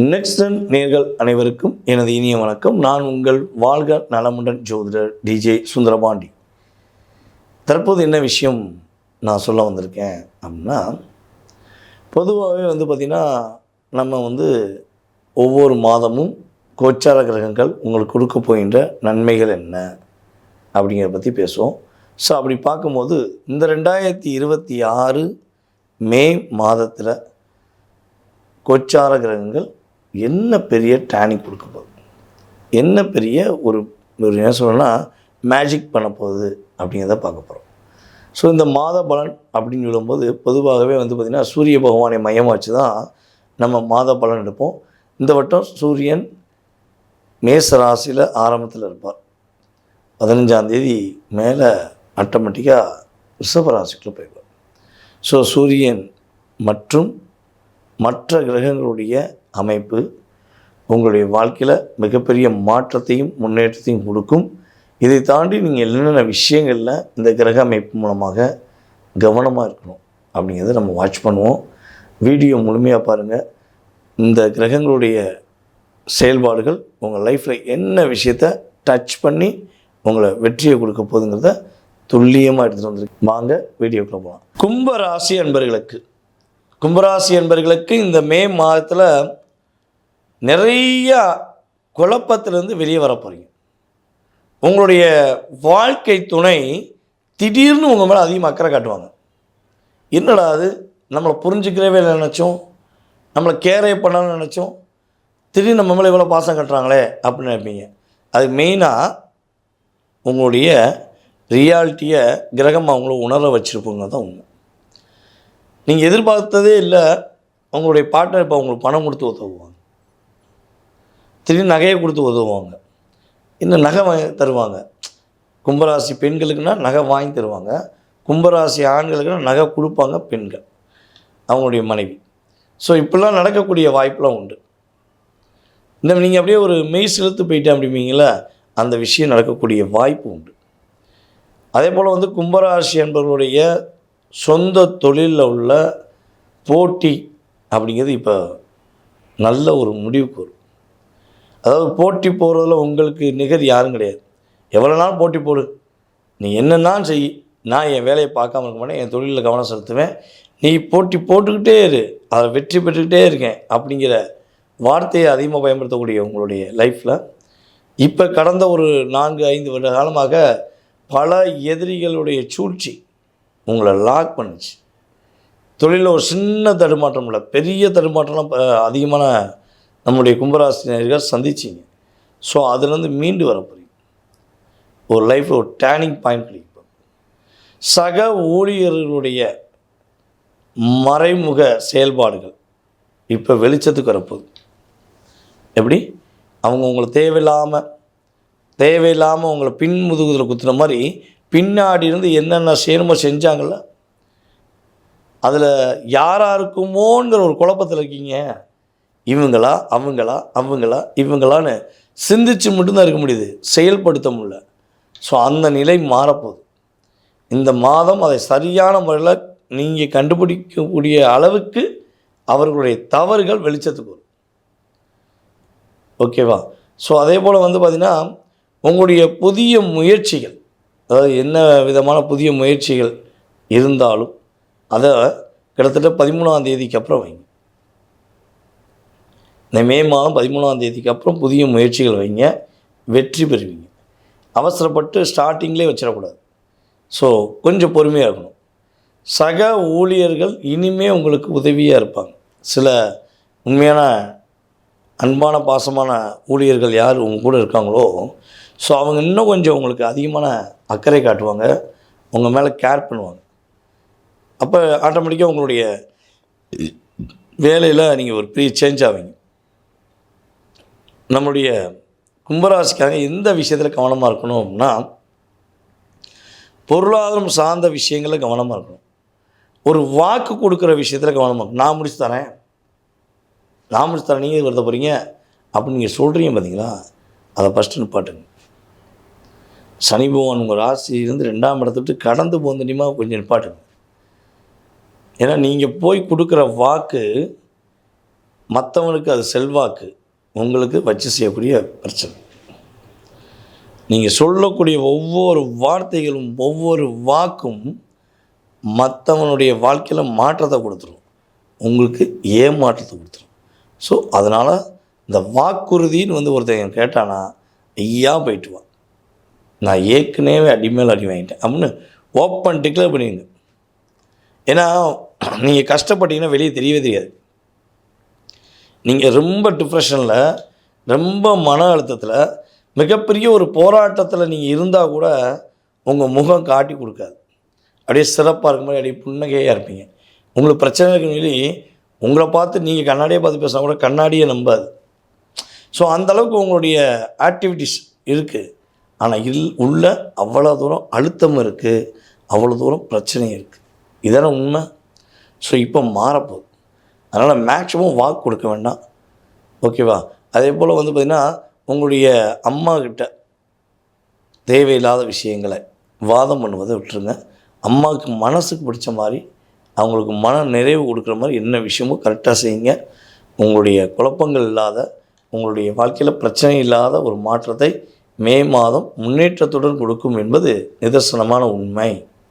நெக்ஸ்டன் நேர்கள் அனைவருக்கும் எனது இனிய வணக்கம். நான் உங்கள் வாழ்க நலமுடன் ஜோதிடர் டிஜே சுந்தரபாண்டி. தற்போது என்ன விஷயம் நான் சொல்ல வந்திருக்கேன் அப்படின்னா, பொதுவாகவே பார்த்திங்கன்னா நம்ம ஒவ்வொரு மாதமும் கோச்சார கிரகங்கள் உங்களுக்கு கொடுக்க போகின்ற நன்மைகள் என்ன அப்படிங்கிறத பற்றி பேசுவோம். ஸோ அப்படி பார்க்கும்போது இந்த 2026 மே மாதத்தில் கோச்சார கிரகங்கள் என்ன பெரிய டேனிக் கொடுக்க போகுது, என்ன பெரிய ஒரு என்ன சொல்லணும்னா மேஜிக் பண்ண போகுது அப்படிங்கிறத பார்க்க போகிறோம். ஸோ இந்த மாத பலன் அப்படின்னு சொல்லும்போது பொதுவாகவே பார்த்திங்கன்னா சூரிய பகவானை மையமாக வச்சு தான் நம்ம மாத பலன் எடுப்போம். இந்த வட்டம் சூரியன் மேச ராசியில் ஆரம்பத்தில் இருப்பார். 15ஆம் தேதி மேலே ஆட்டோமேட்டிக்காக ரிஷப ராசிக்குள்ளே போயிடுவார். ஸோ சூரியன் மற்றும் மற்ற கிரகங்களுடைய அமைப்பு உங்களுடைய வாழ்க்கையில் மிகப்பெரிய மாற்றத்தையும் முன்னேற்றத்தையும் கொடுக்கும். இதை தாண்டி நீங்கள் என்னென்ன விஷயங்களில் இந்த கிரக அமைப்பு மூலமாக கவனமாக இருக்கணும் அப்படிங்கிறத நம்ம வாட்ச் பண்ணுவோம். வீடியோ முழுமையாக பாருங்கள். இந்த கிரகங்களுடைய செயல்பாடுகள் உங்கள் லைஃப்பில் என்ன விஷயத்தை டச் பண்ணி உங்களை வெற்றியை கொடுக்க போகுதுங்கிறத துல்லியமாக எடுத்துகிட்டு வந்துருக்கு. வாங்க வீடியோக்குள்ளே போகலாம். கும்பராசி என்பர்களுக்கு இந்த மே மாதத்தில் நிறையா குழப்பத்திலேருந்து வெளியே வர போகிறீங்க. உங்களுடைய வாழ்க்கை துணை திடீர்னு உங்கள் மேலே அதிகமாக அக்கறை காட்டுவாங்க. என்னடா அது, நம்மளை புரிஞ்சுக்கிறவே இல்லை நினச்சோம், நம்மளை கேரே பண்ணணும்னு நினச்சோம், திடீர்னு நம்ம மேலே இவ்வளோ பாசம் கட்டுறாங்களே அப்படின்னு நினைப்பீங்க. அது மெயினாக உங்களுடைய ரியாலிட்டியை கிரகம் அவங்கள உணர வச்சுருப்போங்க தான் உண்மை. நீங்கள் எதிர்பார்த்ததே இல்லை, உங்களுடைய பார்ட்னர் இப்போ அவங்களுக்கு பணம் கொடுத்து உதவுவாங்க, திடீர்னு நகையை கொடுத்து உதவுவாங்க, இன்னும் நகை வாங்கி தருவாங்க. கும்பராசி பெண்களுக்குன்னா நகை வாங்கி தருவாங்க, கும்பராசி ஆண்களுக்குன்னா நகை கொடுப்பாங்க பெண்கள், அவங்களுடைய மனைவி. ஸோ இப்படிலாம் நடக்கக்கூடிய வாய்ப்பெலாம் உண்டு. இந்த நீங்கள் அப்படியே ஒரு மெய் செலுத்து போயிட்டேன் அப்படிம்பீங்களா, அந்த விஷயம் நடக்கக்கூடிய வாய்ப்பு உண்டு. அதே போல் கும்பராசி என்பவர்களுடைய சொந்த தொழிலில் உள்ள போட்டி அப்படிங்கிறது இப்போ நல்ல ஒரு முடிவுக்கு வரும். அதாவது போட்டி போகிறதுல உங்களுக்கு நிகர் யாரும் கிடையாது. எவ்வளோ நாள் போட்டி போடு, நீ என்னென்னா செய், நான் என் வேலையை பார்க்காம இருக்க மாட்டேன், என் தொழிலில் கவனம் செலுத்துவேன், நீ போட்டி போட்டுக்கிட்டே இரு, அதை வெற்றி பெற்றுக்கிட்டே இருக்கேன் அப்படிங்கிற வார்த்தையை அதிகமாக பயன்படுத்தக்கூடிய உங்களுடைய லைஃப்பில் இப்போ கடந்த ஒரு 4-5 வருட காலமாக பல எதிரிகளுடைய சூழ்ச்சி உங்களை லாக் பண்ணிச்சு. தொழிலில் ஒரு சின்ன தடுமாற்றம் இல்லை, பெரிய தடுமாற்றம்லாம் அதிகமான நம்முடைய கும்பராசினியர்கள் சந்திச்சிங்க. ஸோ அதுலேருந்து மீண்டு வர போகிறீங்க. ஒரு லைஃப்பில் ஒரு டேர்னிங் பாயிண்ட் கிடைக்கும். சக ஊழியர்களுடைய மறைமுக செயல்பாடுகள் இப்போ வெளிச்சத்துக்கு வரப்போகுது. எப்படி அவங்க உங்களை தேவையில்லாமல் உங்களை பின் முதுகுதில் குத்துற மாதிரி பின்னாடி இருந்து என்னென்ன செய்யணுமோ செஞ்சாங்கள்ல, அதில் யாராருக்குமோங்கிற ஒரு குழப்பத்தில் இருக்கீங்க. இவங்களா இவங்களான்னு சிந்திச்சு மட்டும்தான் இருக்க முடியுது, செயல்படுத்த முடியல. ஸோ அந்த நிலை மாறப்போகுது. இந்த மாதம் அதை சரியான முறையில் நீங்கள் கண்டுபிடிக்கக்கூடிய அளவுக்கு அவர்களுடைய தவறுகள் வெளிச்சத்துக்கு வரும். ஓகேவா? ஸோ அதே போல் பார்த்திங்கன்னா உங்களுடைய புதிய முயற்சிகள், அதாவது என்ன விதமான புதிய முயற்சிகள் இருந்தாலும் அதை கிட்டத்தட்ட 13ஆம் தேதிக்கு அப்புறம் வைங்க. இந்த மே மாதம் 13ஆம் தேதிக்கு அப்புறம் புதிய முயற்சிகள் வைங்க, வெற்றி பெறுவீங்க. அவசரப்பட்டு ஸ்டார்டிங்லேயே வச்சிடக்கூடாது. ஸோ கொஞ்சம் பொறுமையாக இருக்கணும். சக ஊழியர்கள் இனிமேல் உங்களுக்கு உதவியாக இருப்பாங்க. சில உண்மையான அன்பான பாசமான ஊழியர்கள் யார் உங்கள் கூட இருக்காங்களோ, ஸோ அவங்க இன்னும் கொஞ்சம் உங்களுக்கு அதிகமான அக்கறை காட்டுவாங்க, உங்கள் மேலே கேர் பண்ணுவாங்க. அப்போ ஆட்டோமேட்டிக்காக உங்களுடைய வேலையில் நீங்கள் ஒரு பெரிய சேஞ்ச் ஆவீங்க. நம்முடைய கும்பராசிக்காக எந்த விஷயத்தில் கவனமாக இருக்கணும் அப்படின்னா, பொருளாதாரம் சார்ந்த விஷயங்களில் கவனமாக இருக்கணும். ஒரு வாக்கு கொடுக்குற விஷயத்தில் கவனமாக இருக்கணும். நான் முடிச்சு தரேன் நீங்கள் வருத்த போகிறீங்க அப்படின்னு நீங்கள் சொல்கிறீங்க பார்த்தீங்களா, அதை ஃபஸ்ட்டு நிப்பாட்டுங்க. சனி பகவான் உங்கள் ராசியிலிருந்து 2ஆம் இடத்தை விட்டு கடந்து போந்தனிமா கொஞ்சம் நிப்பாட்டுங்க. ஏன்னா நீங்கள் போய் கொடுக்குற வாக்கு மற்றவனுக்கு அது செல்வாக்கு, உங்களுக்கு வச்சு செய்யக்கூடிய பிரச்சனை. நீங்கள் சொல்லக்கூடிய ஒவ்வொரு வார்த்தைகளும் ஒவ்வொரு வாக்கும் மற்றவனுடைய வாழ்க்கையில் மாற்றத்தை கொடுத்துரும், உங்களுக்கு ஏமாற்றத்தை கொடுத்துரும். ஸோ அதனால் இந்த வாக்குறுதின்னு ஒருத்தன் கேட்டானா, ஐயா போயிட்டு வா, நான் ஏற்கனவே அடிமேல் அடி வாங்கிட்டேன் அப்படின்னு ஓப்பன் டிக்ளேர் பண்ணிடுங்க. ஏன்னா நீங்கள் கஷ்டப்பட்டீங்கன்னா வெளியே தெரியவே தெரியாது. நீங்கள் ரொம்ப டிப்ரெஷனில், ரொம்ப மன அழுத்தத்தில், மிகப்பெரிய ஒரு போராட்டத்தில் நீங்கள் இருந்தால் கூட உங்கள் முகம் காட்டி கொடுக்காது. அப்படியே சிறப்பாக இருக்கும் மாதிரி அப்படியே புன்னகையாக இருப்பீங்க. உங்களுக்கு பிரச்சனை இருக்குன்னு சொல்லி உங்களை பார்த்து நீங்கள் கண்ணாடியை பார்த்து பேசினா கூட கண்ணாடியே நம்பாது. ஸோ அந்தளவுக்கு உங்களுடைய ஆக்டிவிட்டீஸ் இருக்குது. ஆனால் உள்ள அவ்வளோ தூரம் அழுத்தம் இருக்குது, அவ்வளோ தூரம் பிரச்சனை இருக்குது. இதான உண்மை. ஸோ இப்போ மாறப்போகுது. அதனால் மேக்ஸிமம் வாக்கு கொடுக்க வேண்டாம், ஓகேவா? அதே போல் பார்த்திங்கன்னா உங்களுடைய அம்மாக்கிட்ட தேவையில்லாத விஷயங்களை வாதம் பண்ணுவதை விட்டுருங்க. அம்மாவுக்கு மனசுக்கு பிடிச்ச மாதிரி, அவங்களுக்கு மன நிறைவு கொடுக்குற மாதிரி என்ன விஷயமோ கரெக்டாக செய்யுங்க. உங்களுடைய குழப்பங்கள் இல்லாத, உங்களுடைய வாழ்க்கையில் பிரச்சனை இல்லாத ஒரு மாற்றத்தை மே மாதம் முன்னேற்றத்துடன் கொடுக்கும் என்பது நிதர்சனமான உண்மை.